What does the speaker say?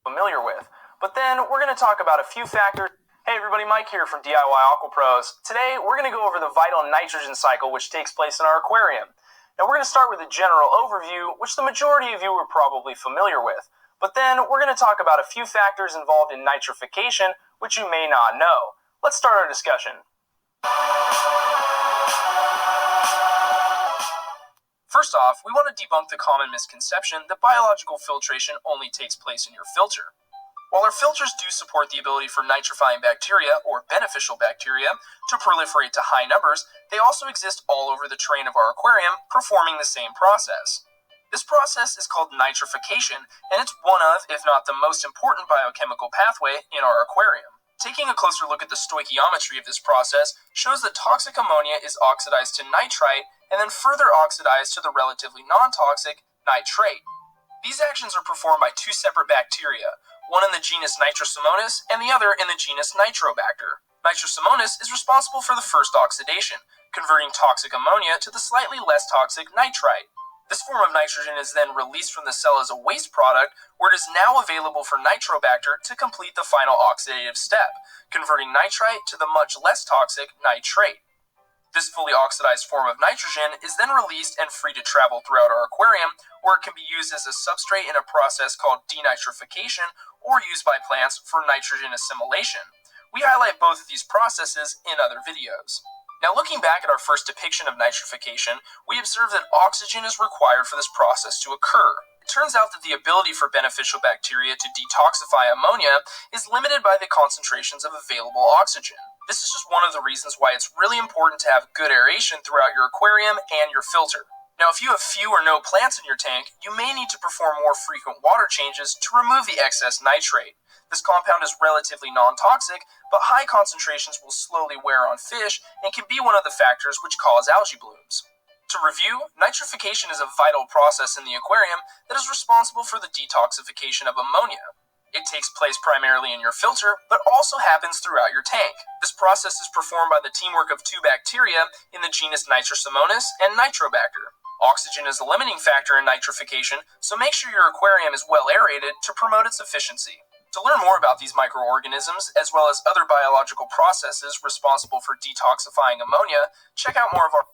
familiar with. But then we're going to talk about a few factors. Hey everybody, Mike here from DIY Aqua Pros. Today we're going to go over the vital nitrogen cycle which takes place in our aquarium. Now we're going to start with a general overview, which the majority of you are probably familiar with. But then we're going to talk about a few factors involved in nitrification, which you may not know. Let's start our discussion. First off, we want to debunk the common misconception that biological filtration only takes place in your filter. While our filters do support the ability for nitrifying bacteria, or beneficial bacteria, to proliferate to high numbers, they also exist all over the terrain of our aquarium, performing the same process. This process is called nitrification, and it's one of, if not the most important biochemical pathway in our aquarium. Taking a closer look at the stoichiometry of this process shows that toxic ammonia is oxidized to nitrite, and then further oxidized to the relatively non-toxic nitrate. These actions are performed by two separate bacteria, one in the genus Nitrosomonas and the other in the genus Nitrobacter. Nitrosomonas is responsible for the first oxidation, converting toxic ammonia to the slightly less toxic nitrite. This form of nitrogen is then released from the cell as a waste product, where it is now available for Nitrobacter to complete the final oxidative step, converting nitrite to the much less toxic nitrate. This fully oxidized form of nitrogen is then released and free to travel throughout our aquarium, where it can be used as a substrate in a process called denitrification or used by plants for nitrogen assimilation. We highlight both of these processes in other videos. Now, looking back at our first depiction of nitrification, we observe that oxygen is required for this process to occur. It turns out that the ability for beneficial bacteria to detoxify ammonia is limited by the concentrations of available oxygen. This is just one of the reasons why it's really important to have good aeration throughout your aquarium and your filter. Now, if you have few or no plants in your tank, you may need to perform more frequent water changes to remove the excess nitrate. This compound is relatively non-toxic, but high concentrations will slowly wear on fish and can be one of the factors which cause algae blooms. To review, nitrification is a vital process in the aquarium that is responsible for the detoxification of ammonia. It takes place primarily in your filter, but also happens throughout your tank. This process is performed by the teamwork of two bacteria in the genus Nitrosomonas and Nitrobacter. Oxygen is a limiting factor in nitrification, so make sure your aquarium is well aerated to promote its efficiency. To learn more about these microorganisms, as well as other biological processes responsible for detoxifying ammonia, check out more of our